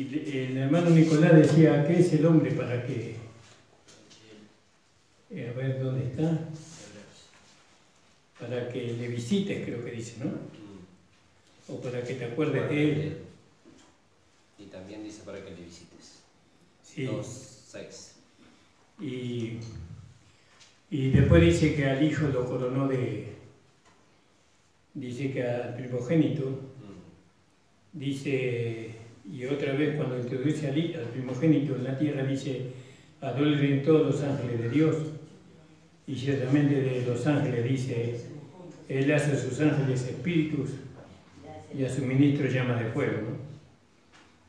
el hermano Nicolás decía, ¿qué es el hombre para que... a ver, ¿dónde está? Para que le visites, creo que dice, ¿no? O para que te acuerdes de él. Y también dice para que le visites. Sí. 2:6. Y después dice que al hijo lo coronó dice que al primogénito, dice, y otra vez cuando introduce al primogénito en la tierra, dice, adoren todos los ángeles de Dios. Y ciertamente de los ángeles dice, Él hace a sus ángeles espíritus y a sus ministros llamas de fuego, ¿no?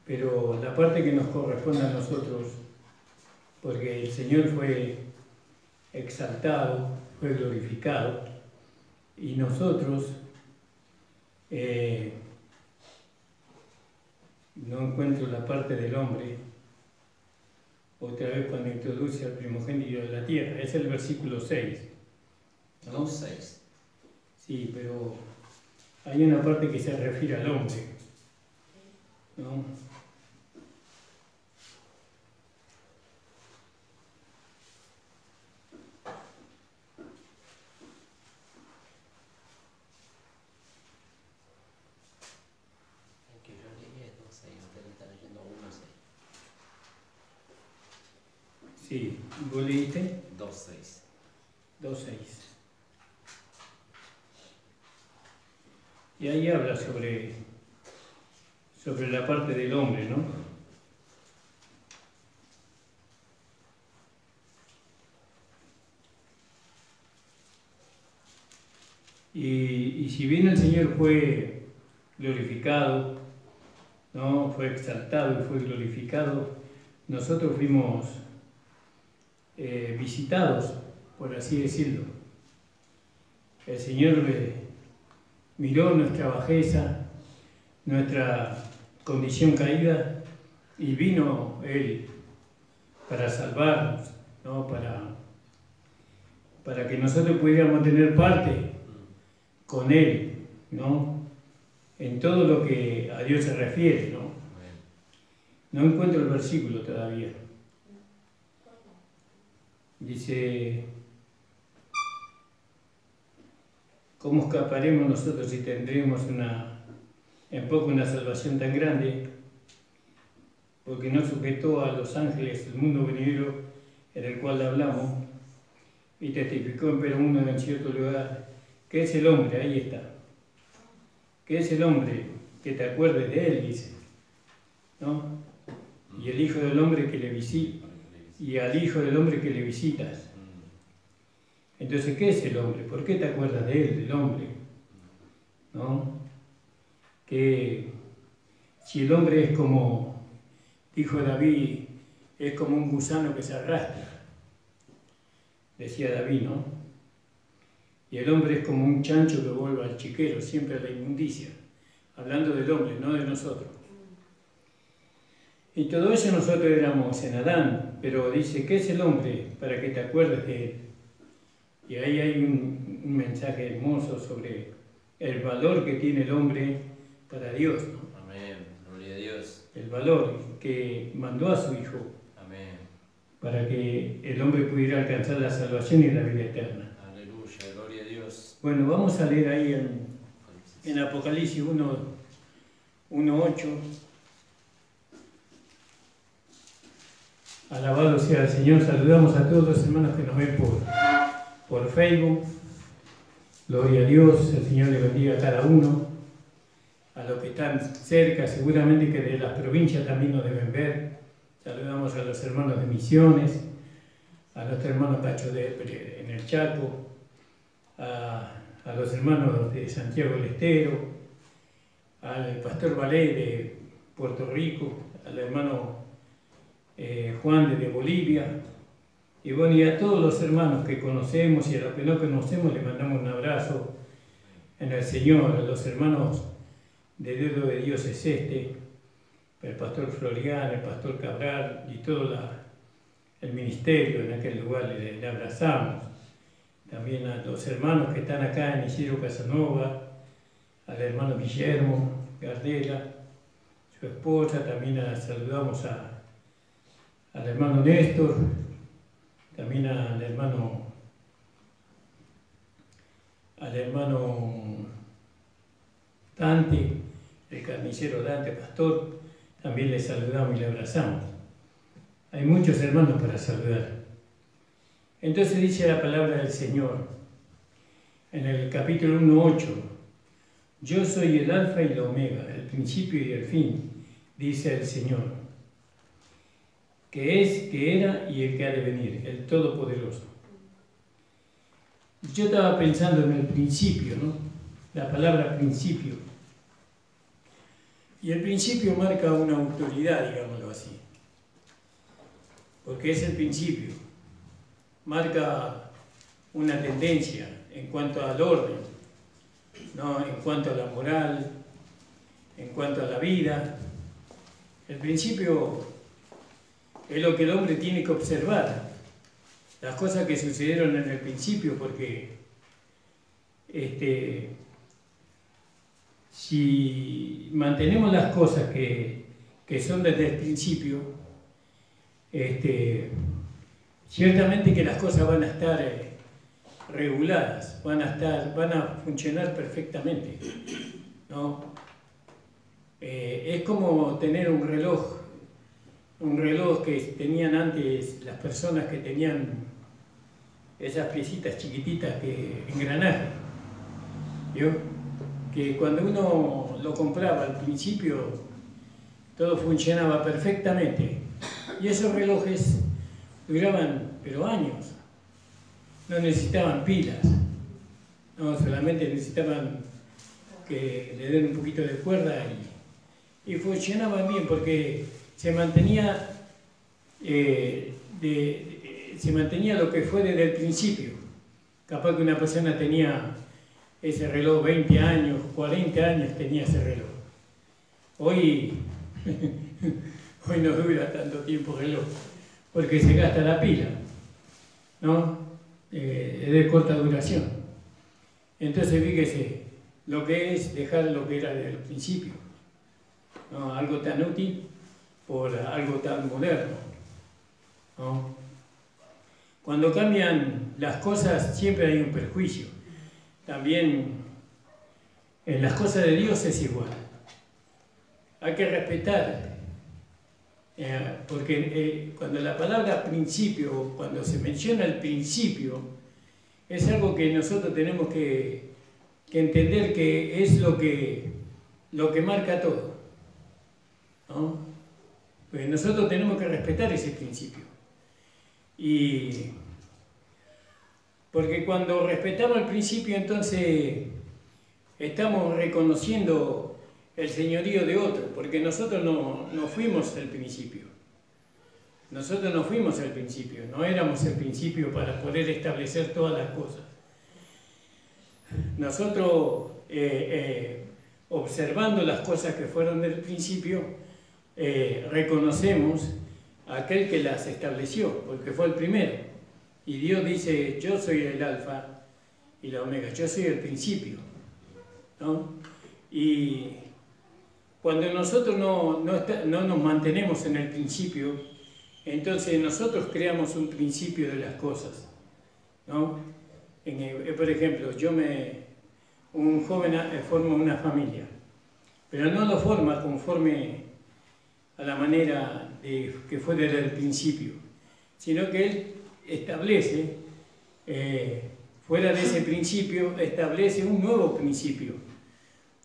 Pero la parte que nos corresponde a nosotros, porque el Señor fue exaltado, fue glorificado, y nosotros no encuentro la parte del hombre, otra vez cuando introduce al primogénito de la tierra, es el versículo 6. ¿No? 2:6. Sí, pero hay una parte que se refiere al hombre, ¿no? Que yo leí es 2:6, usted está leyendo 1:6. Sí, ¿vos leíste? 2:6. 2:6. Y ahí habla sobre la parte del hombre, ¿no? Y si bien el Señor fue glorificado, ¿no? Fue exaltado y fue glorificado, nosotros fuimos visitados, por así decirlo. El Señor miró nuestra bajeza, nuestra condición caída, y vino Él para salvarnos, ¿no? Para que nosotros pudiéramos tener parte con Él, ¿no? En todo lo que a Dios se refiere, ¿no? No encuentro el versículo todavía. Dice, ¿cómo escaparemos nosotros si tendremos en poco una salvación tan grande? Porque no sujetó a los ángeles el mundo venidero en el cual hablamos, y testificó en Pergamuno en cierto lugar. ¿Qué es el hombre? Ahí está. ¿Qué es el hombre? Que te acuerdes de él, dice, ¿no? Y el hijo del hombre que le visita, y al hijo del hombre que le visitas. Entonces, ¿qué es el hombre? ¿Por qué te acuerdas de él, del hombre? ¿No? Que si el hombre es como, dijo David, es como un gusano que se arrastra, decía David, ¿no? Y el hombre es como un chancho que vuelve al chiquero, siempre a la inmundicia, hablando del hombre, no de nosotros. Y todo eso nosotros éramos en Adán, pero dice, ¿qué es el hombre? Para que te acuerdes de él. Y ahí hay un mensaje hermoso sobre el valor que tiene el hombre para Dios, ¿no? Amén, gloria a Dios. El valor que mandó a su Hijo. Amén. Para que el hombre pudiera alcanzar la salvación y la vida eterna. Aleluya, gloria a Dios. Bueno, vamos a leer ahí en Apocalipsis 1:8. Alabado sea el Señor. Saludamos a todos los hermanos que nos ven por Facebook. Gloria a Dios. El Señor le bendiga a cada uno. A los que están cerca, seguramente que de las provincias también nos deben ver. Saludamos a los hermanos de Misiones, a los hermanos Cacho en el Chaco, a los hermanos de Santiago del Estero, al pastor Valé de Puerto Rico, al hermano Juan de Bolivia, y bueno, y a todos los hermanos que conocemos y a los que no conocemos les mandamos un abrazo en el Señor, a los hermanos de Dedo de Dios es este, el pastor Florian, el pastor Cabral y todo el ministerio en aquel lugar le abrazamos. También a los hermanos que están acá en Isidro Casanova, al hermano Guillermo Gardela, su su esposa, también saludamos al hermano Néstor, también al hermano Dante, el carnicero Dante, pastor, también le saludamos y le abrazamos. Hay muchos hermanos para saludar. Entonces dice la palabra del Señor, en el capítulo 1:8, yo soy el alfa y la omega, el principio y el fin, dice el Señor, que es, que era y el que ha de venir, el Todopoderoso. Yo estaba pensando en el principio, ¿no? La palabra principio. Y el principio marca una autoridad, digámoslo así, porque es el principio. Marca una tendencia en cuanto al orden, ¿no? En cuanto a la moral, en cuanto a la vida. El principio es lo que el hombre tiene que observar, las cosas que sucedieron en el principio, porque si mantenemos las cosas que son desde el principio, ciertamente que las cosas van a estar reguladas, van a funcionar perfectamente, ¿no? Es como tener un reloj que tenían antes las personas que tenían esas piecitas chiquititas, engranajes, ¿vio? Que cuando uno lo compraba al principio todo funcionaba perfectamente y esos relojes duraban pero años, no necesitaban pilas, no, solamente necesitaban que le den un poquito de cuerda y funcionaban bien porque se mantenía lo que fue desde el principio. Capaz que una persona tenía ese reloj 20 años, 40 años tenía ese reloj. Hoy no dura tanto tiempo el reloj, porque se gasta la pila, ¿no? Es de corta duración. Entonces fíjese lo que es dejar lo que era desde el principio, ¿no? Algo tan útil por algo tan moderno, ¿no? Cuando cambian las cosas siempre hay un perjuicio. También en las cosas de Dios es igual. Hay que respetar, porque cuando la palabra principio, cuando se menciona el principio, es algo que nosotros tenemos que entender que es lo que marca todo, ¿no? Pues nosotros tenemos que respetar ese principio. Y porque cuando respetamos el principio, entonces estamos reconociendo el señorío de otro, porque nosotros no fuimos el principio. Nosotros no fuimos el principio, no éramos el principio para poder establecer todas las cosas. Nosotros, observando las cosas que fueron del principio, reconocemos a aquel que las estableció, porque fue el primero. Y Dios dice, yo soy el alfa y la omega, yo soy el principio, ¿no? Y cuando nosotros no nos mantenemos en el principio, entonces nosotros creamos un principio de las cosas, ¿no? Por ejemplo, un joven forma una familia, pero no lo forma conforme a la manera que fue desde el principio, sino que él establece, fuera de ese principio, establece un nuevo principio.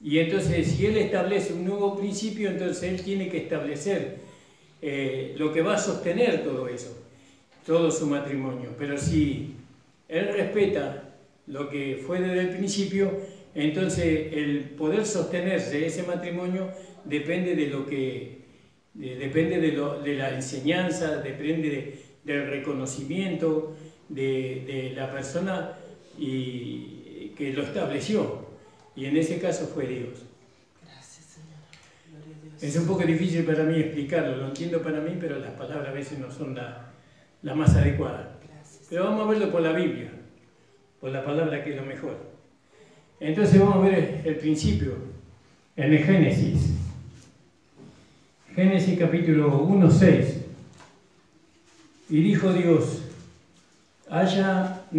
Y entonces, si él establece un nuevo principio, entonces él tiene que establecer lo que va a sostener todo eso, todo su matrimonio. Pero si él respeta lo que fue desde el principio, entonces el poder sostenerse ese matrimonio depende de la enseñanza, depende del reconocimiento de la persona que lo estableció. Y en ese caso fue Dios. Gracias, Señor. Gloria a Dios. Es un poco difícil para mí explicarlo, lo entiendo para mí, pero las palabras a veces no son la más adecuada. Gracias. Pero vamos a verlo por la Biblia, por la palabra que es lo mejor. Entonces vamos a ver el principio en el Génesis. Génesis capítulo 1:6. Y dijo Dios, en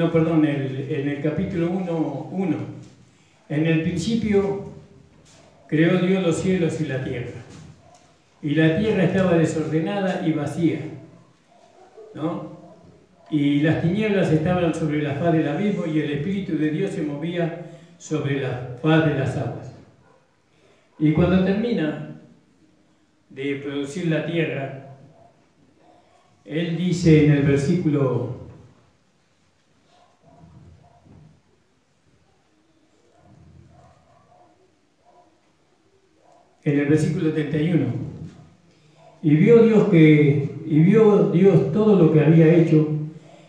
el capítulo 1:1, en el principio creó Dios los cielos y la tierra. Y la tierra estaba desordenada y vacía, ¿no? Y las tinieblas estaban sobre la faz del abismo y el Espíritu de Dios se movía sobre la faz de las aguas. Y cuando termina de producir la tierra, él dice en el versículo 31, y vio Dios todo lo que había hecho,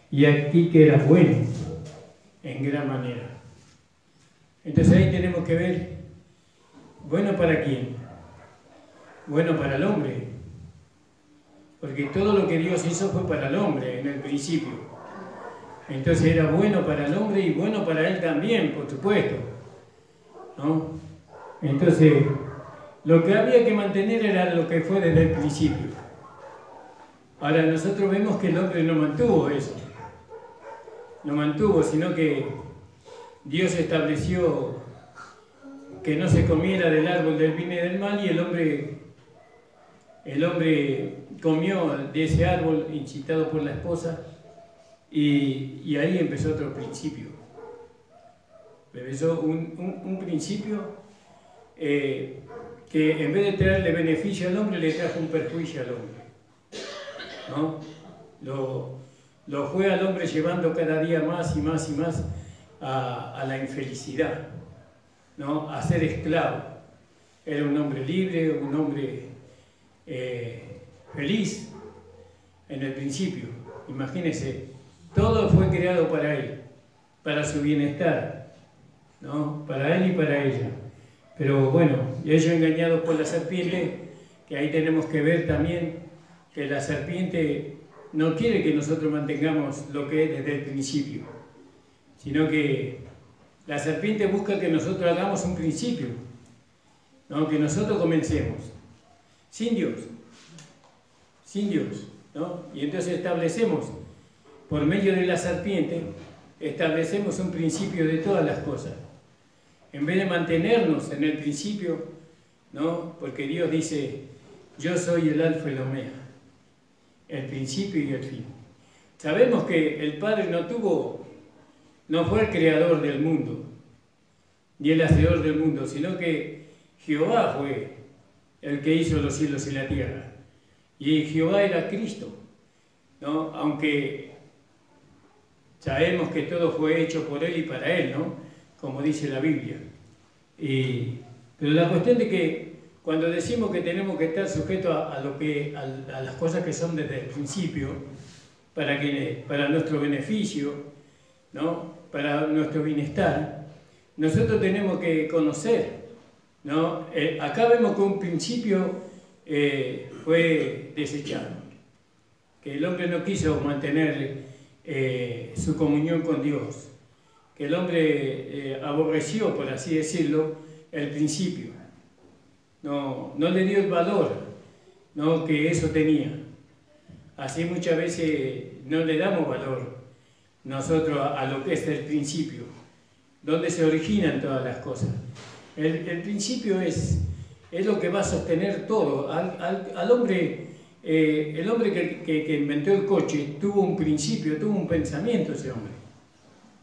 y aquí que era bueno en gran manera. Entonces ahí tenemos que ver, ¿bueno para quién? Bueno para el hombre, porque todo lo que Dios hizo fue para el hombre en el principio. Entonces era bueno para el hombre y bueno para él también, por supuesto, ¿no? Entonces lo que había que mantener era lo que fue desde el principio. Ahora nosotros vemos que el hombre no mantuvo eso, no mantuvo, sino que Dios estableció que no se comiera del árbol del bien y del mal, y el hombre comió de ese árbol incitado por la esposa, y ahí empezó otro principio. Empezó un principio que en vez de traerle beneficio al hombre, le trajo un perjuicio al hombre, ¿no? Lo fue al hombre llevando cada día más y más y más a la infelicidad, ¿no? A ser esclavo. Era un hombre libre, un hombre feliz en el principio. Imagínense, todo fue creado para él, para su bienestar, ¿no? Para él y para ella. Pero bueno, y ellos engañados por la serpiente, que ahí tenemos que ver también que la serpiente no quiere que nosotros mantengamos lo que es desde el principio, sino que la serpiente busca que nosotros hagamos un principio, ¿no? Que nosotros comencemos, sin Dios, ¿no? Y entonces establecemos, por medio de la serpiente, establecemos un principio de todas las cosas. En vez de mantenernos en el principio, ¿no? Porque Dios dice, yo soy el alfa y el omega, el principio y el fin. Sabemos que el Padre no fue el creador del mundo, ni el hacedor del mundo, sino que Jehová fue el que hizo los cielos y la tierra. Y Jehová era Cristo, ¿no? Aunque sabemos que todo fue hecho por Él y para Él, ¿no? Como dice la Biblia. Pero la cuestión de que cuando decimos que tenemos que estar sujetos a las cosas que son desde el principio, para nuestro beneficio, ¿no? Para nuestro bienestar, nosotros tenemos que conocer, ¿no? Acá vemos que un principio fue desechado, que el hombre no quiso mantener su comunión con Dios, que el hombre aborreció, por así decirlo, el principio, no le dio el valor, ¿no? Que eso tenía. Así muchas veces no le damos valor nosotros a lo que es el principio, donde se originan todas las cosas. El principio es lo que va a sostener todo. Al hombre, el hombre que inventó el coche tuvo un principio, tuvo un pensamiento ese hombre,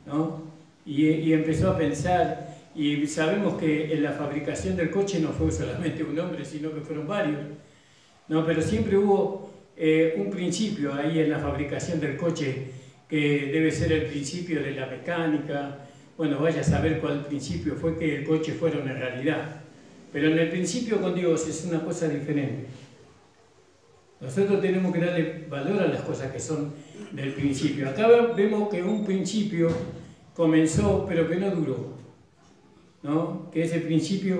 ¿no? Y empezó a pensar, y sabemos que en la fabricación del coche no fue solamente un hombre, sino que fueron varios, ¿no? Pero siempre hubo un principio ahí en la fabricación del coche, que debe ser el principio de la mecánica. Bueno, vaya a saber cuál principio fue que el coche fuera una realidad. Pero en el principio con Dios es una cosa diferente. Nosotros tenemos que darle valor a las cosas que son del principio. Acá vemos que un principio comenzó, pero que no duró, ¿no? Que ese principio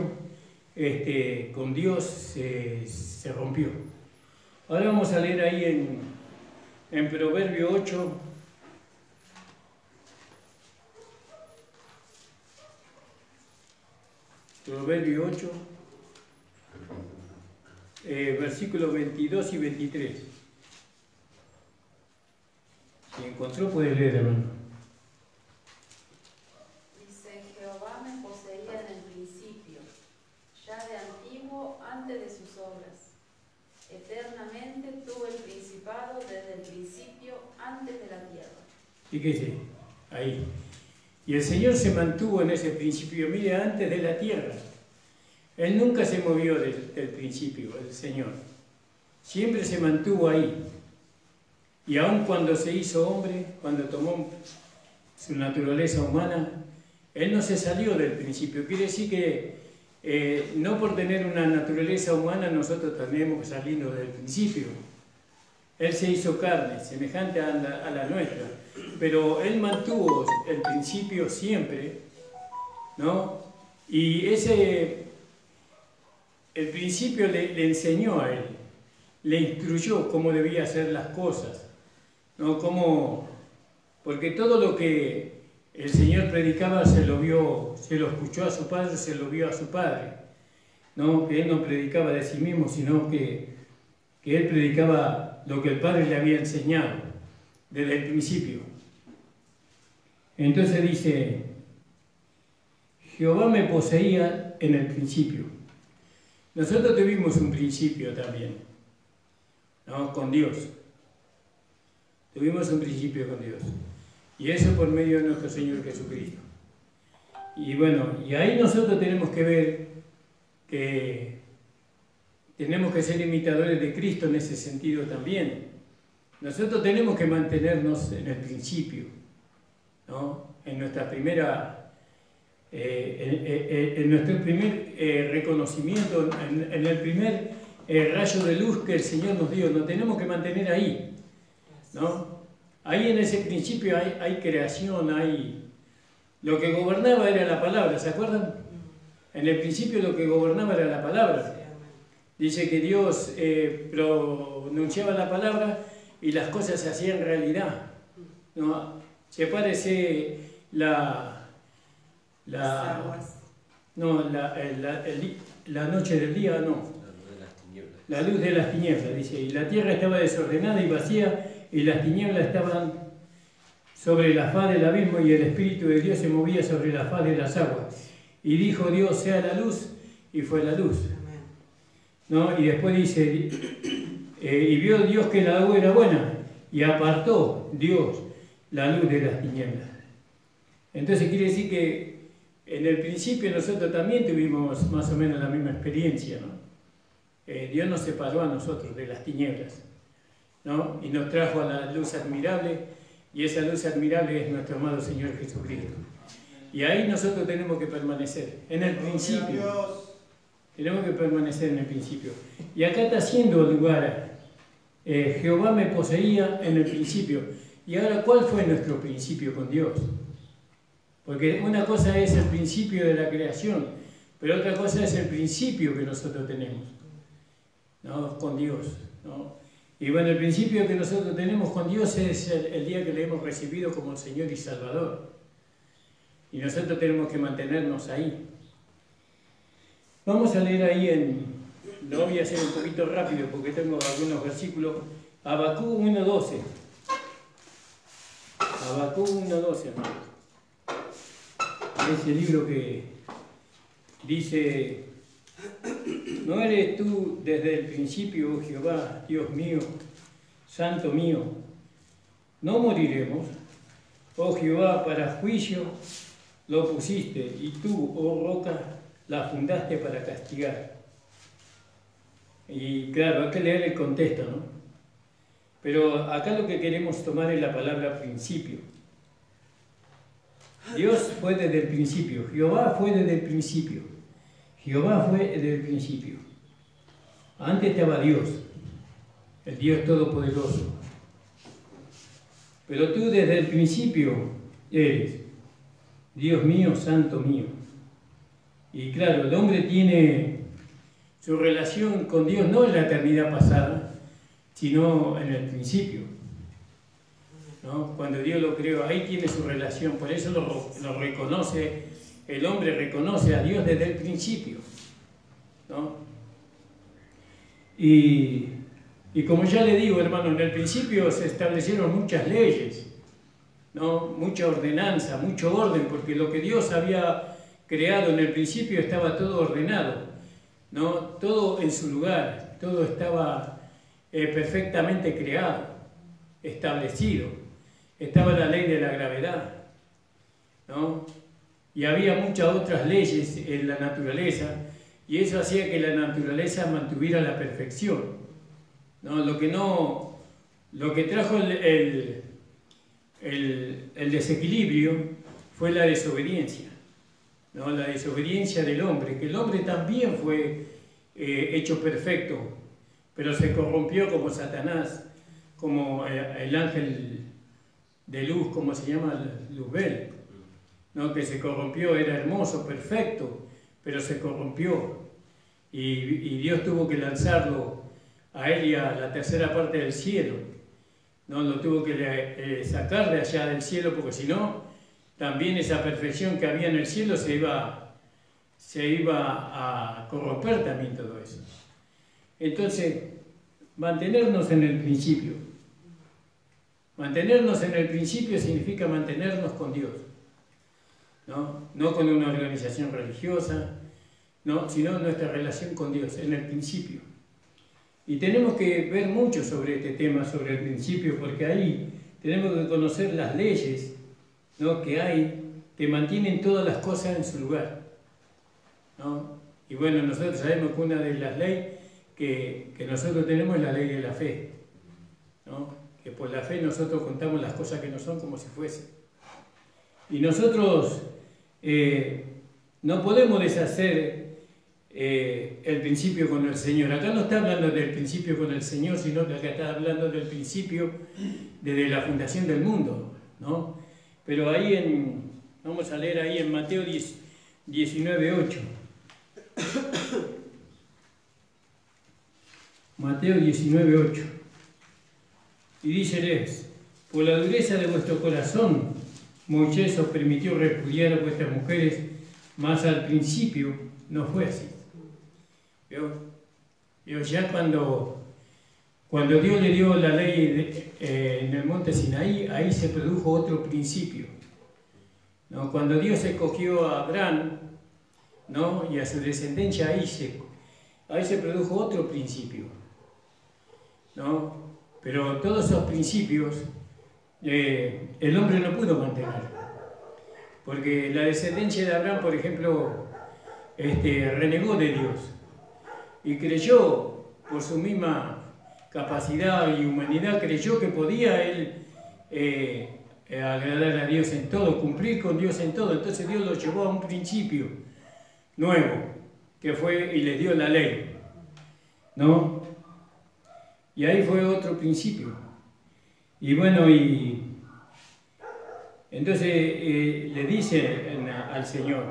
con Dios se rompió. Ahora vamos a leer ahí en Proverbio 8. Proverbio 8. versículos 22 y 23. Si encontró, puede leer, hermano. Dice: Jehová me poseía en el principio, ya de antiguo, antes de sus obras. Eternamente tuvo el principado desde el principio, antes de la tierra. Fíjese, ahí. Y el Señor se mantuvo en ese principio, mire, antes de la tierra. Él nunca se movió del principio, el Señor. Siempre se mantuvo ahí. Y aun cuando se hizo hombre, cuando tomó su naturaleza humana, Él no se salió del principio. Quiere decir que no por tener una naturaleza humana nosotros tenemos que salirnos del principio. Él se hizo carne, semejante a la nuestra. Pero Él mantuvo el principio siempre, ¿no? Y el principio le enseñó a Él, le instruyó cómo debía hacer las cosas, ¿no? Porque todo lo que el Señor predicaba se lo escuchó a su Padre, se lo vio a su Padre, ¿no? Que Él no predicaba de sí mismo, sino que Él predicaba lo que el Padre le había enseñado desde el principio. Entonces dice: Jehová me poseía en el principio. Nosotros tuvimos un principio también, ¿no? Con Dios. Tuvimos un principio con Dios. Y eso por medio de nuestro Señor Jesucristo. Y bueno, y ahí nosotros tenemos que ver que tenemos que ser imitadores de Cristo en ese sentido también. Nosotros tenemos que mantenernos en el principio, ¿no? En nuestra primera... en nuestro primer reconocimiento, en el primer rayo de luz que el Señor nos dio, nos tenemos que mantener ahí, ¿no? Ahí en ese principio hay creación, lo que gobernaba era la palabra, ¿se acuerdan? En el principio lo que gobernaba era la palabra. Dice que Dios pronunciaba la palabra y las cosas se hacían realidad, ¿no? Se parece la noche del día, no. La luz de las tinieblas, dice. Y la tierra estaba desordenada y vacía, y las tinieblas estaban sobre la faz del abismo, y el Espíritu de Dios se movía sobre la faz de las aguas. Y dijo Dios: sea la luz, y fue la luz. ¿No? Y después dice, y vio Dios que la agua era buena, y apartó Dios la luz de las tinieblas. Entonces quiere decir que en el principio nosotros también tuvimos más o menos la misma experiencia, ¿no? Dios nos separó a nosotros de las tinieblas, ¿no? Y nos trajo a la luz admirable, y esa luz admirable es nuestro amado Señor Jesucristo. Y ahí nosotros tenemos que permanecer, en el principio. Tenemos que permanecer en el principio. Y acá está haciendo lugar, Jehová me poseía en el principio. Y ahora, ¿cuál fue nuestro principio con Dios? Porque una cosa es el principio de la creación, pero otra cosa es el principio que nosotros tenemos, ¿no? Con Dios, ¿no? Y bueno, el principio que nosotros tenemos con Dios es el día que le hemos recibido como Señor y Salvador. Y nosotros tenemos que mantenernos ahí. Vamos a leer ahí lo voy a hacer un poquito rápido porque tengo algunos versículos. Habacuc 1:12. Habacuc 1:12, hermano. Ese libro que dice: ¿no eres tú desde el principio, oh Jehová, Dios mío, Santo mío? No moriremos, oh Jehová, para juicio lo pusiste, y tú, oh roca, la fundaste para castigar. Y claro, hay que leer el contexto, ¿no? Pero acá lo que queremos tomar es la palabra principio. Dios fue desde el principio, Jehová fue desde el principio. Jehová fue desde el principio. Antes estaba Dios, el Dios Todopoderoso. Pero tú desde el principio eres Dios mío, Santo mío. Y claro, el hombre tiene su relación con Dios no en la eternidad pasada, sino en el principio, ¿no? Cuando Dios lo creó, ahí tiene su relación, por eso lo reconoce, el hombre reconoce a Dios desde el principio, ¿no? Y como ya le digo, hermano, en el principio se establecieron muchas leyes, ¿no? Mucha ordenanza, mucho orden, porque lo que Dios había creado en el principio estaba todo ordenado, ¿no? Todo en su lugar, todo estaba perfectamente creado, establecido. Estaba la ley de la gravedad, ¿no? Y había muchas otras leyes en la naturaleza, y eso hacía que la naturaleza mantuviera la perfección, ¿no? Lo que trajo el desequilibrio fue la desobediencia, ¿no? La desobediencia del hombre, que el hombre también fue hecho perfecto, pero se corrompió como Satanás, como el ángel de luz, como se llama, Luzbel, ¿no? Que se corrompió, era hermoso, perfecto, pero se corrompió, y Dios tuvo que lanzarlo a él y a la tercera parte del cielo, ¿no? Lo tuvo que sacar de allá del cielo, porque si no, también esa perfección que había en el cielo se iba a corromper también todo eso. Entonces, mantenernos en el principio. Mantenernos en el principio significa mantenernos con Dios, ¿no? No con una organización religiosa, ¿no? Sino nuestra relación con Dios, en el principio. Y tenemos que ver mucho sobre este tema, sobre el principio, porque ahí tenemos que conocer las leyes, ¿no? Que hay, que mantienen todas las cosas en su lugar, ¿no? Y bueno, nosotros sabemos que una de las leyes que nosotros tenemos es la ley de la fe, ¿no? Que por la fe nosotros contamos las cosas que no son como si fuesen. Y nosotros no podemos deshacer el principio con el Señor. Acá no está hablando del principio con el Señor, sino que acá está hablando del principio desde la fundación del mundo, ¿no? Pero ahí vamos a leer ahí en Mateo 19:8. Mateo 19:8. Y díceles: por la dureza de vuestro corazón, Moisés os permitió repudiar a vuestras mujeres, mas al principio no fue así. ¿Vio? Ya cuando Dios le dio la ley en el monte Sinaí, ahí se produjo otro principio, ¿no? Cuando Dios escogió a Abraham, ¿no? Y a su descendencia, ahí se produjo otro principio, ¿no? Pero todos esos principios el hombre no pudo mantener, porque la descendencia de Abraham, por ejemplo, renegó de Dios y creyó, por su misma capacidad y humanidad, creyó que podía él agradar a Dios en todo, cumplir con Dios en todo. Entonces Dios lo llevó a un principio nuevo, que fue y les dio la ley, ¿no? Y ahí fue otro principio. Y bueno, y entonces le dice al Señor,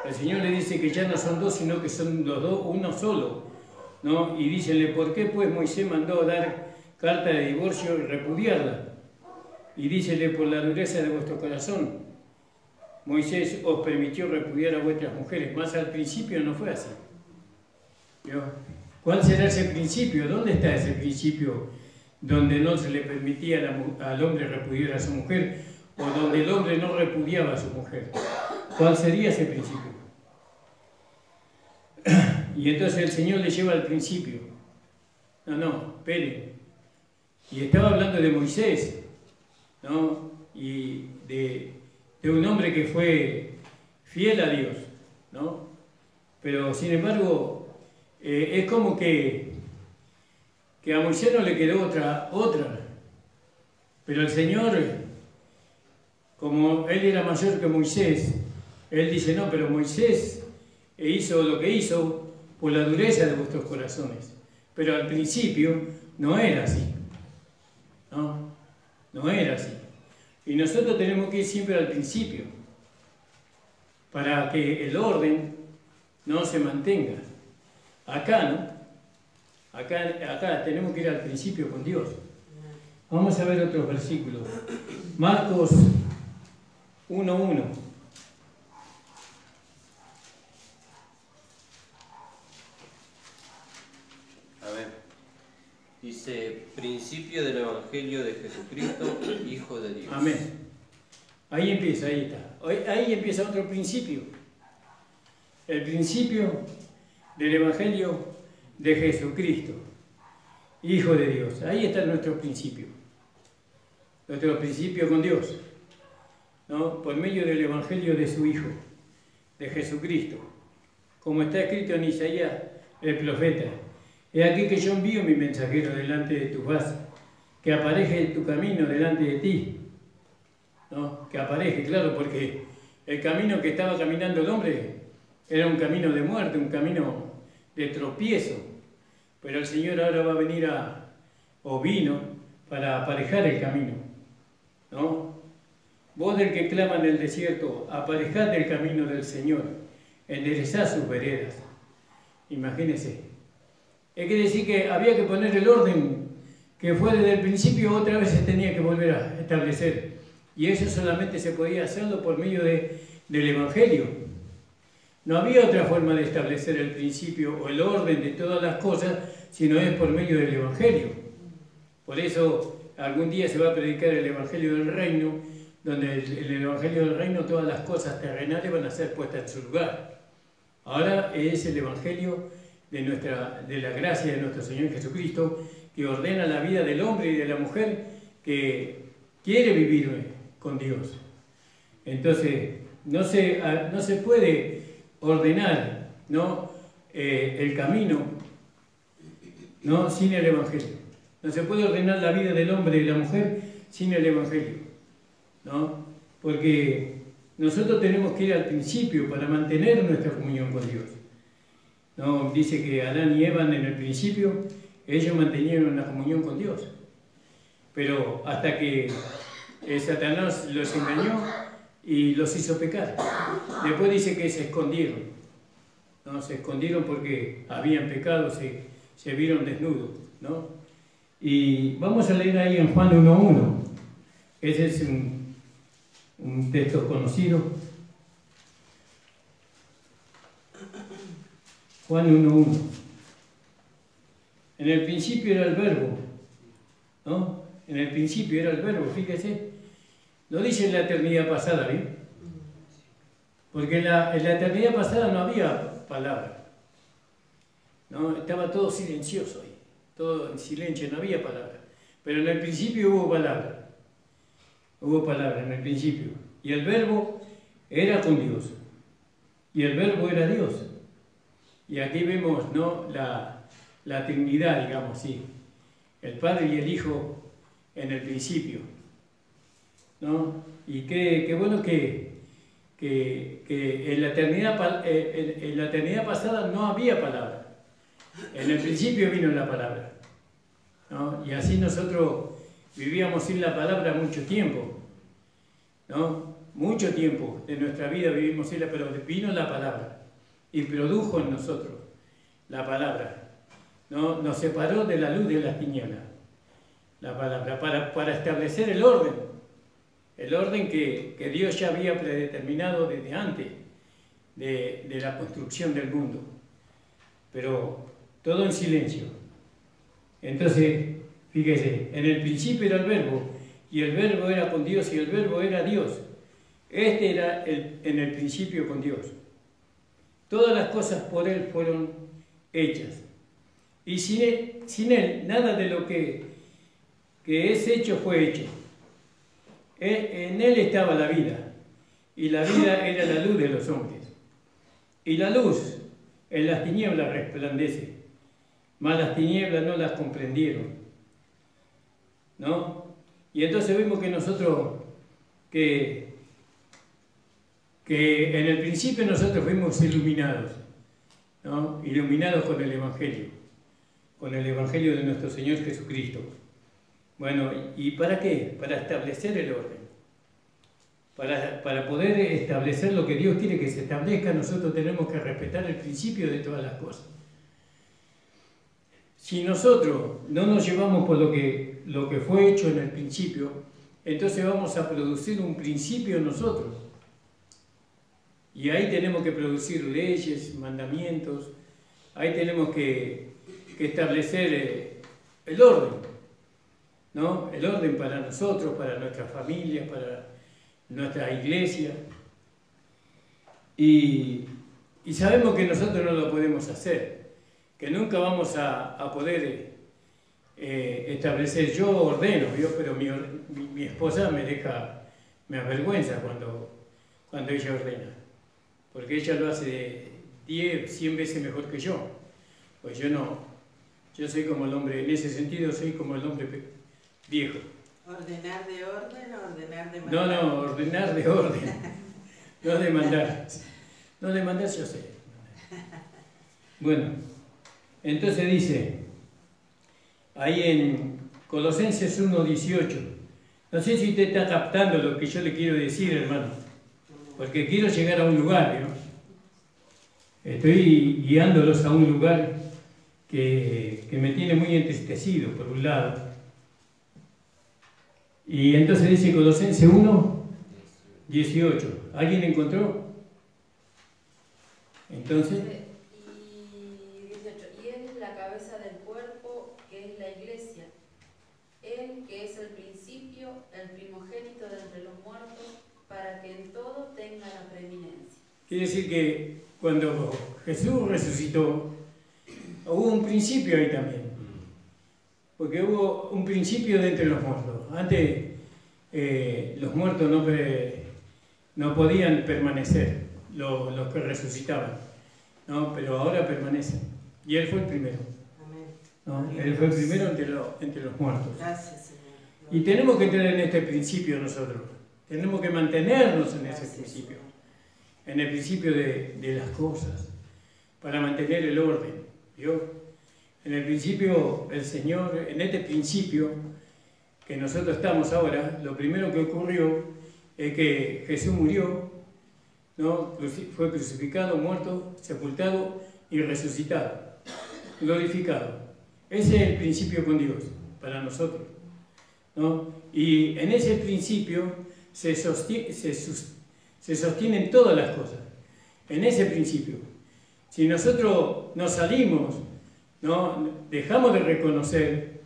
el Señor le dice que ya no son dos, sino que son los dos uno solo, ¿no? Y dícenle: ¿por qué pues Moisés mandó dar carta de divorcio y repudiarla? Y dícenle: por la dureza de vuestro corazón, Moisés os permitió repudiar a vuestras mujeres, mas al principio no fue así. ¿Vio? ¿Cuál será ese principio? ¿Dónde está ese principio donde no se le permitía al hombre repudiar a su mujer, o donde el hombre no repudiaba a su mujer? ¿Cuál sería ese principio? Y entonces el Señor le lleva al principio. No, espere. Y estaba hablando de Moisés, ¿no? Y de un hombre que fue fiel a Dios, ¿no? Pero sin embargo, es como que a Moisés no le quedó otra. Pero el Señor, como él era mayor que Moisés, él dice: no, pero Moisés hizo lo que hizo por la dureza de vuestros corazones. Pero al principio no era así, ¿no? No era así. Y nosotros tenemos que ir siempre al principio, para que el orden no se mantenga. Acá, ¿no? Acá tenemos que ir al principio con Dios. Vamos a ver otros versículos. Marcos 1:1. Dice, principio del Evangelio de Jesucristo, Hijo de Dios. Amén. Ahí empieza, ahí está. Ahí empieza otro principio. El principio del Evangelio de Jesucristo, Hijo de Dios. Ahí está nuestro principio. Nuestro principio con Dios, ¿no? Por medio del Evangelio de su Hijo, de Jesucristo. Como está escrito en Isaías, el profeta. He aquí que yo envío mi mensajero delante de tu faz, que apareje tu camino delante de ti. ¿No? Que apareje, claro, porque el camino que estaba caminando el hombre era un camino de muerte, un camino de tropiezo. Pero el Señor ahora va a venir o vino para aparejar el camino, ¿no? Vos del que clama en el desierto, aparejad el camino del Señor, enderezad sus veredas. Imagínense. Es que decir que había que poner el orden que fue desde el principio, otra vez se tenía que volver a establecer. Y eso solamente se podía hacerlo por medio del Evangelio. No había otra forma de establecer el principio o el orden de todas las cosas, sino es por medio del Evangelio. Por eso algún día se va a predicar el Evangelio del Reino, donde el Evangelio del Reino todas las cosas terrenales van a ser puestas en su lugar. Ahora es el Evangelio de la gracia de nuestro Señor Jesucristo, que ordena la vida del hombre y de la mujer que quiere vivir con Dios. Entonces, no se puede ordenar, ¿no? El camino, ¿no? Sin el Evangelio. No se puede ordenar la vida del hombre y de la mujer sin el Evangelio, ¿no? Porque nosotros tenemos que ir al principio para mantener nuestra comunión con Dios, ¿no? Dice que Adán y Eva en el principio, ellos mantenían una comunión con Dios. Pero hasta que Satanás los engañó y los hizo pecar. Después dice que se escondieron, ¿no? Se escondieron porque habían pecado, se vieron desnudos, ¿no? Y vamos a leer ahí en Juan 1:1. Ese es un texto conocido. Juan 1:1. En el principio era el verbo, ¿no? En el principio era el verbo, fíjese. Lo dice en la eternidad pasada, ¿bien? Porque en la eternidad pasada no había palabra, ¿no? Estaba todo silencioso ahí, todo en silencio, no había palabra. Pero en el principio hubo palabra. Hubo palabra en el principio. Y el verbo era con Dios. Y el verbo era Dios. Y aquí vemos, ¿no? La Trinidad, digamos, sí. El Padre y el Hijo en el principio, ¿no? Y qué bueno que en la eternidad pasada no había palabra. En el principio vino la palabra, ¿no? Y así nosotros vivíamos sin la palabra mucho tiempo, ¿no? Mucho tiempo de nuestra vida vivimos sin la palabra, pero vino la palabra y produjo en nosotros la palabra, ¿no? Nos separó de la luz de las tinieblas, la palabra, para establecer el orden que Dios ya había predeterminado desde antes de la construcción del mundo, pero todo en silencio. Entonces, fíjese, en el principio era el verbo, y el verbo era con Dios, y el verbo era Dios. Este era en el principio con Dios. Todas las cosas por Él fueron hechas. Y sin Él, nada de lo que es hecho fue hecho. En Él estaba la vida, y la vida era la luz de los hombres. Y la luz en las tinieblas resplandece, mas las tinieblas no las comprendieron, ¿no? Y entonces vemos que nosotros, que en el principio nosotros fuimos iluminados, ¿no? Iluminados con el Evangelio de nuestro Señor Jesucristo. Bueno, ¿y para qué? Para establecer el orden. Para poder establecer lo que Dios quiere que se establezca, nosotros tenemos que respetar el principio de todas las cosas. Si nosotros no nos llevamos por lo que fue hecho en el principio, entonces vamos a producir un principio nosotros. Y ahí tenemos que producir leyes, mandamientos, ahí tenemos que establecer el orden, ¿no? El orden para nosotros, para nuestra familia, para nuestra iglesia. Y sabemos que nosotros no lo podemos hacer, que nunca vamos a poder establecer. Yo ordeno, pero mi esposa me avergüenza cuando ella ordena, porque ella lo hace 10, 100 veces mejor que yo. Pues yo soy como el hombre, en ese sentido soy como el hombre viejo. ¿Ordenar de orden o ordenar de mandar? No, ordenar de orden, no de mandar. No de mandar yo sé. Bueno, entonces dice, ahí en Colosenses 1:18, no sé si usted está captando lo que yo le quiero decir, hermano, porque quiero llegar a un lugar, ¿no? Estoy guiándolos a un lugar que me tiene muy entristecido, por un lado. Y entonces dice Colosenses 1:18. ¿Alguien encontró? Entonces... Y 18. Y Él es la cabeza del cuerpo, que es la iglesia. Él que es el principio, el primogénito de entre los muertos, para que en todo tenga la preeminencia. Quiere decir que cuando Jesús resucitó, hubo un principio ahí también. Porque hubo un principio de entre los muertos. Antes los muertos no podían permanecer, los que resucitaban, ¿no? Pero ahora permanecen. Y Él fue el primero. Amén. ¿No? Él fue el primero entre los muertos. Gracias, Señor. Y tenemos que entrar en este principio nosotros. Tenemos que mantenernos en ese principio. En el principio de las cosas. Para mantener el orden. ¿Vio? En el principio, el Señor, en este principio que nosotros estamos ahora, lo primero que ocurrió es que Jesús murió, ¿no? Fue crucificado, muerto, sepultado y resucitado, glorificado. Ese es el principio con Dios, para nosotros, ¿no? Y en ese principio se sostienen todas las cosas, en ese principio. Si nosotros nos salimos, ¿no? Dejamos de reconocer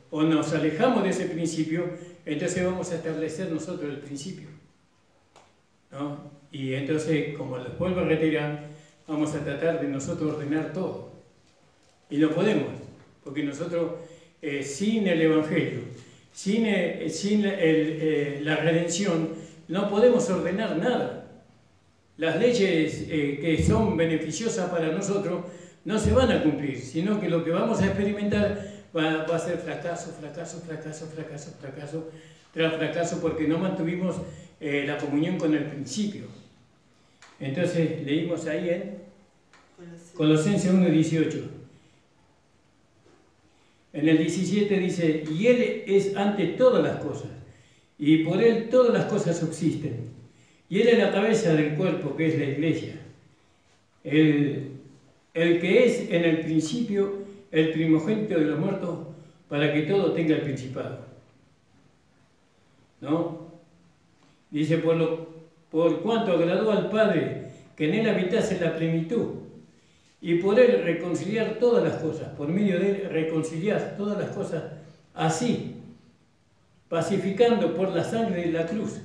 o nos alejamos de ese principio, entonces vamos a establecer nosotros el principio, ¿no? Y entonces, como les vuelvo a retirar, vamos a tratar de nosotros ordenar todo. Y no podemos, porque nosotros sin el Evangelio, sin la redención, no podemos ordenar nada. Las leyes que son beneficiosas para nosotros no se van a cumplir, sino que lo que vamos a experimentar va a ser fracaso, fracaso, fracaso, fracaso, fracaso, tras fracaso, porque no mantuvimos la comunión con el principio. Entonces leímos ahí en Colosenses 1:18. En el 17 dice, y Él es ante todas las cosas, y por Él todas las cosas subsisten. Y Él es la cabeza del cuerpo, que es la iglesia. El que es en el principio el primogénito de los muertos, para que todo tenga el principado. ¿No? Dice, por cuanto agradó al Padre que en Él habitase la plenitud, y por Él reconciliar todas las cosas, por medio de Él reconciliar todas las cosas, así, pacificando por la sangre de la cruz,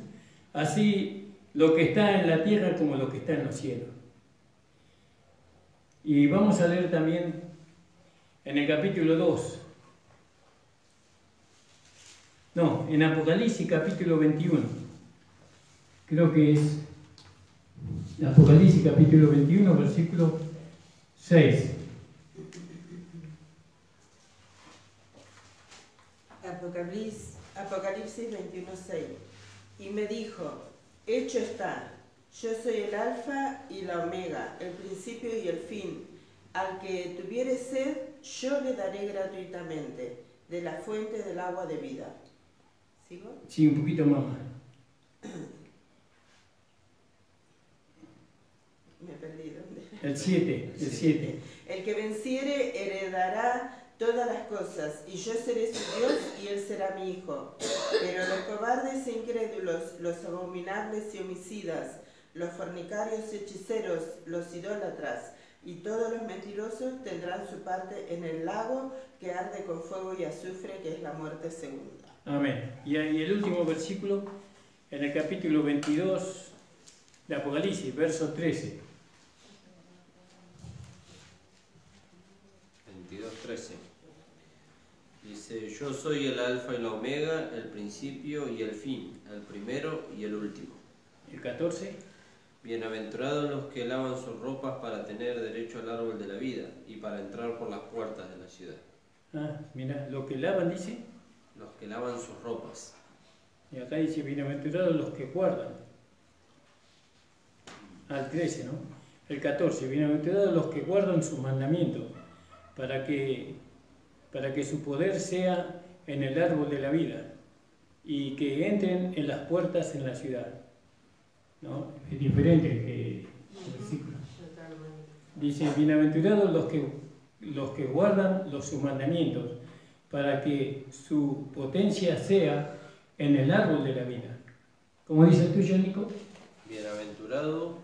así lo que está en la tierra como lo que está en los cielos. Y vamos a leer también en el capítulo 2. No, en Apocalipsis capítulo 21. Creo que es Apocalipsis capítulo 21, versículo 6. Apocalipsis 21:6. Y me dijo, hecho está, yo soy el alfa y la omega, el principio y el fin. Al que tuviere sed, yo le daré gratuitamente de la fuente del agua de vida. ¿Sigo? Sí, un poquito más. Me perdí, ¿dónde? El 7. El que venciere heredará todas las cosas, y yo seré su Dios y él será mi hijo. Pero los cobardes e incrédulos, los abominables y homicidas, los fornicarios y hechiceros, los idólatras, y todos los mentirosos tendrán su parte en el lago que arde con fuego y azufre, que es la muerte segunda. Amén. Y el último versículo, en el capítulo 22 de Apocalipsis, verso 13. 22:13. Dice: yo soy el alfa y la omega, el principio y el fin, el primero y el último. El 14. Bienaventurados los que lavan sus ropas para tener derecho al árbol de la vida y para entrar por las puertas de la ciudad. Ah, mira, lo que lavan dice, Los que lavan sus ropas. y acá dice, bienaventurados los que guardan. Al 13, ¿no? El 14, bienaventurados los que guardan sus mandamientos, para que su poder sea en el árbol de la vida y que entren en las puertas en la ciudad. ¿No? Es diferente el versículo. Dice, bienaventurados los que guardan sus mandamientos, para que su potencia sea en el árbol de la vida. ¿Cómo dice el tuyo, Nico? Bienaventurados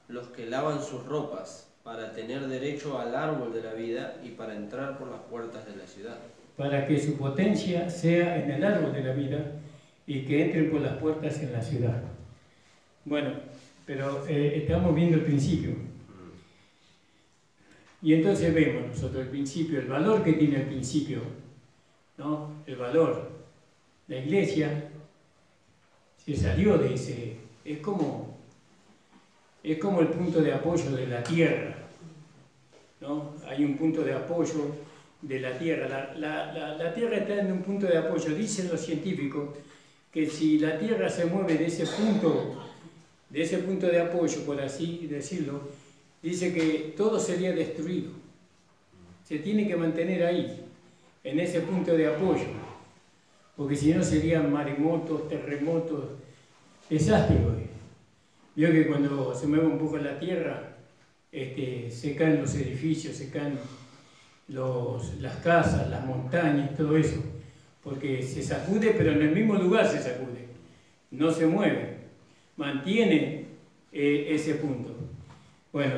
los que lavan sus ropas para tener derecho al árbol de la vida y para entrar por las puertas de la ciudad. Para que su potencia sea en el árbol de la vida y que entren por las puertas en la ciudad. Bueno, pero estamos viendo el principio. Y entonces vemos nosotros el principio, el valor que tiene el principio, ¿no? El valor. La iglesia se salió de ese... Es como el punto de apoyo de la tierra, ¿no? Hay un punto de apoyo de la tierra. La tierra está en un punto de apoyo. Dicen los científicos que si la tierra se mueve de ese punto de apoyo, por así decirlo, dice que todo sería destruido. Se tiene que mantener ahí, en ese punto de apoyo, porque si no serían maremotos, terremotos, desastres. Vio que cuando se mueve un poco la tierra, se caen los edificios, se caen las casas, las montañas, todo eso, porque se sacude, pero en el mismo lugar se sacude, no se mueve, mantiene ese punto. Bueno,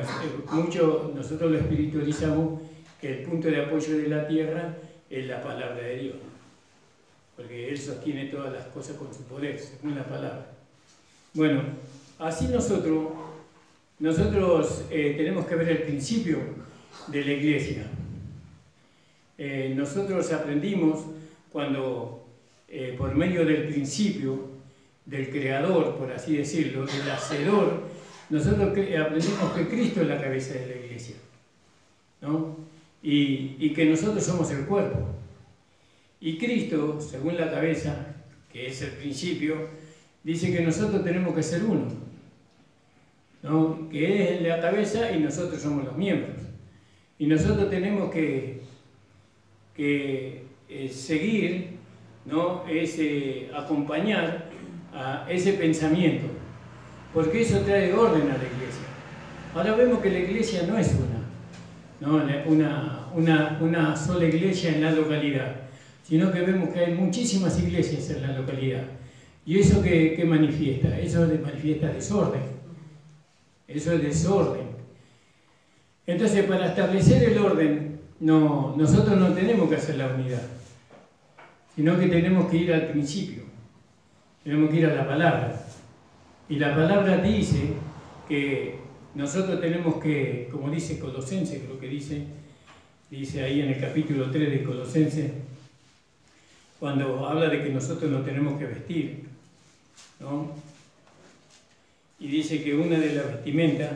nosotros lo espiritualizamos que el punto de apoyo de la tierra es la palabra de Dios, porque Él sostiene todas las cosas con su poder, según la palabra. Bueno, así nosotros tenemos que ver el principio de la iglesia. Nosotros aprendimos cuando, por medio del principio, del creador, por así decirlo, del hacedor, nosotros aprendimos que Cristo es la cabeza de la iglesia, ¿no? Y que nosotros somos el cuerpo. Y Cristo, según la cabeza, que es el principio, dice que nosotros tenemos que ser uno, ¿no? Que es la cabeza y nosotros somos los miembros. Y nosotros tenemos que seguir, ¿no? Acompañar a ese pensamiento, porque eso trae orden a la iglesia. Ahora vemos que la iglesia no es una sola iglesia en la localidad, sino que vemos que hay muchísimas iglesias en la localidad. ¿Y eso qué manifiesta? Eso manifiesta desorden. Eso es desorden. Entonces, para establecer el orden, nosotros no tenemos que hacer la unidad, sino que tenemos que ir al principio. Tenemos que ir a la palabra. Y la palabra dice que nosotros tenemos que, como dice Colosenses, creo que dice ahí en el capítulo 3 de Colosenses, cuando habla de que nosotros nos tenemos que vestir, ¿no? Y dice que una de las vestimentas,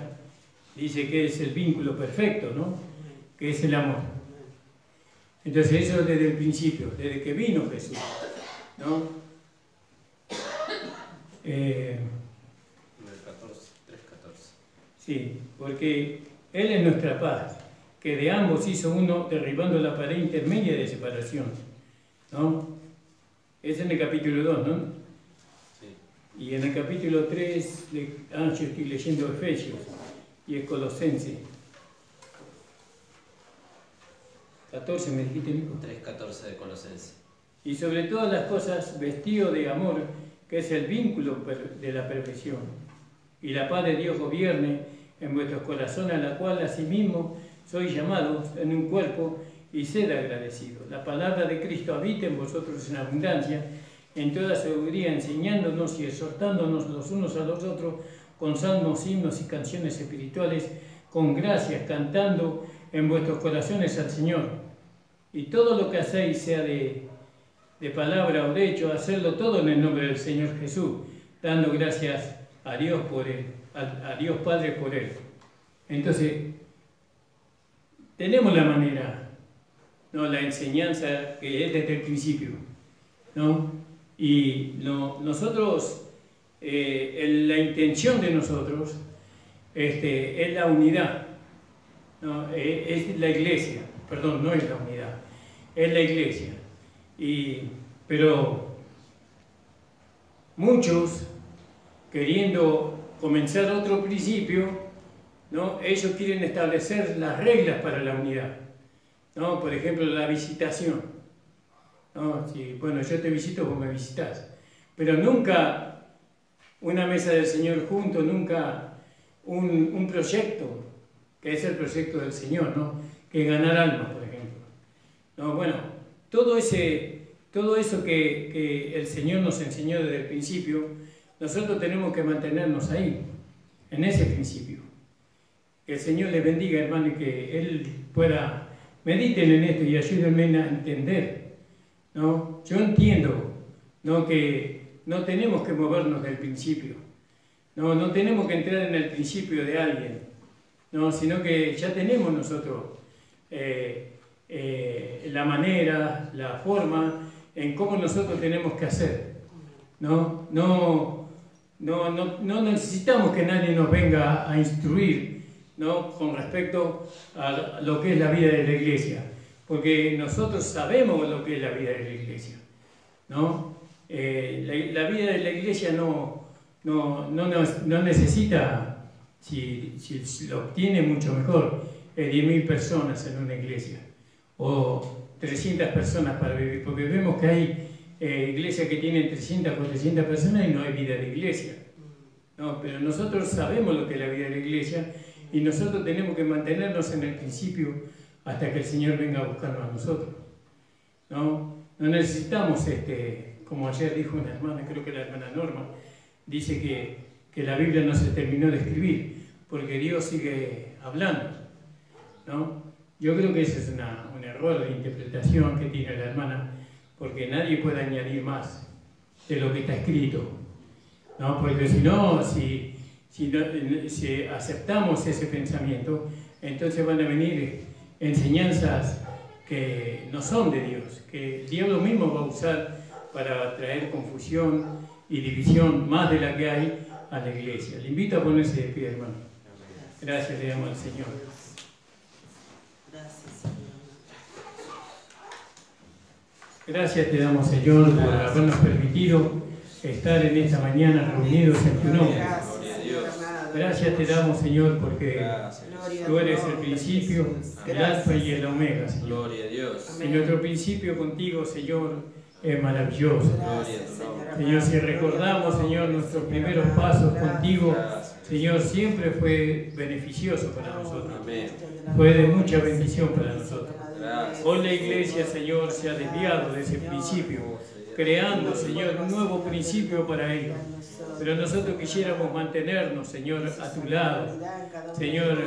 dice que es el vínculo perfecto, ¿no? Que es el amor. Entonces eso desde el principio, desde que vino Jesús, ¿no? 3:14. Sí, porque Él es nuestra paz, que de ambos hizo uno derribando la pared intermedia de separación, ¿no? Es en el capítulo 2, ¿no? Sí. Y en el capítulo 3, yo estoy leyendo Efesios, y es Colosenses. 14 me dijiste, Nico. 3:14 de Colosenses. Y sobre todas las cosas vestido de amor, que es el vínculo de la perfección. Y la paz de Dios gobierne en vuestros corazones, a la cual asimismo sois llamados en un cuerpo, y sed agradecidos. La palabra de Cristo habita en vosotros en abundancia, en toda sabiduría, enseñándonos y exhortándonos los unos a los otros con salmos, himnos y canciones espirituales, con gracias, cantando en vuestros corazones al Señor. Y todo lo que hacéis, sea de palabra o de hecho, hacerlo todo en el nombre del Señor Jesús, dando gracias a Dios por Él, a Dios Padre por Él. Entonces, tenemos la manera, ¿no? La enseñanza que es desde el principio, ¿no? Y nosotros, la intención de nosotros es la unidad, ¿no? Es la iglesia, perdón, no es la unidad, es la iglesia. Pero muchos, queriendo comenzar otro principio, ¿no? Ellos quieren establecer las reglas para la unidad, ¿no? Por ejemplo, la visitación, ¿no? Bueno, yo te visito, vos me visitas, pero nunca una mesa del Señor junto, nunca un proyecto, que es el proyecto del Señor, ¿no? Que ganar almas, por ejemplo, ¿no? Bueno, todo eso que el Señor nos enseñó desde el principio, nosotros tenemos que mantenernos ahí, en ese principio. Que el Señor les bendiga, hermano, y que Él pueda, mediten en esto y ayúdenme a entender, ¿no? Yo entiendo, ¿no? Que no tenemos que movernos del principio, no tenemos que entrar en el principio de alguien, ¿no? Sino que ya tenemos nosotros la manera, la forma en cómo nosotros tenemos que hacer, ¿no? No necesitamos que nadie nos venga a instruir, ¿no? Con respecto a lo que es la vida de la iglesia, porque nosotros sabemos lo que es la vida de la iglesia, ¿no? La vida de la iglesia no necesita, si lo obtiene mucho mejor, 10.000 personas en una iglesia o 300 personas para vivir, porque vemos que hay iglesias que tienen 300, 400 personas y no hay vida de iglesia, ¿no? Pero nosotros sabemos lo que es la vida de la iglesia y nosotros tenemos que mantenernos en el principio hasta que el Señor venga a buscarnos a nosotros, ¿no? No necesitamos, como ayer dijo una hermana, creo que la hermana Norma, dice que la Biblia no se terminó de escribir, porque Dios sigue hablando, ¿no? Yo creo que ese es un error de interpretación que tiene la hermana, porque nadie puede añadir más de lo que está escrito, ¿no? Porque si no, si aceptamos ese pensamiento, entonces van a venir enseñanzas que no son de Dios, que el diablo mismo va a usar para traer confusión y división más de la que hay a la iglesia. Le invito a ponerse de pie, hermano. Gracias le damos al Señor. Gracias te damos, Señor, por habernos permitido estar en esta mañana reunidos en tu nombre. Gracias te damos, Señor, porque tú eres el principio, el alfa y el omega, Señor. Gloria a Dios. Y nuestro principio contigo, Señor, es maravilloso. Señor, si recordamos, Señor, nuestros primeros pasos contigo, Señor, siempre fue beneficioso para nosotros. Fue de mucha bendición para nosotros. Hoy la iglesia, Señor, se ha desviado de ese principio, creando, Señor, un nuevo principio para ellos. Pero nosotros quisiéramos mantenernos, Señor, a tu lado. Señor,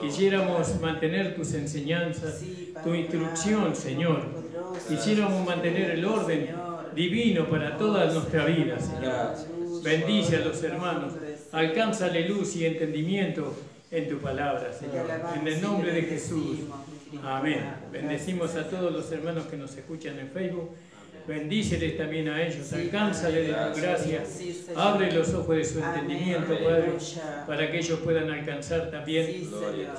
quisiéramos mantener tus enseñanzas, tu instrucción, Señor. Quisiéramos mantener el orden divino para toda nuestra vida, Señor. Bendice a los hermanos, alcánzale luz y entendimiento en tu palabra, Señor. En el nombre de Jesús. Amén. Bendecimos a todos los hermanos que nos escuchan en Facebook. Bendíceles también a ellos, alcánzale de tu gracia, abre los ojos de su entendimiento, Padre, para que ellos puedan alcanzar también,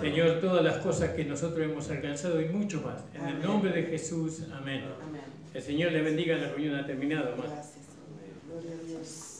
Señor, todas las cosas que nosotros hemos alcanzado y mucho más. En el nombre de Jesús, amén. El Señor le bendiga, la reunión ha terminado, hermano. Gracias, Gloria a Dios.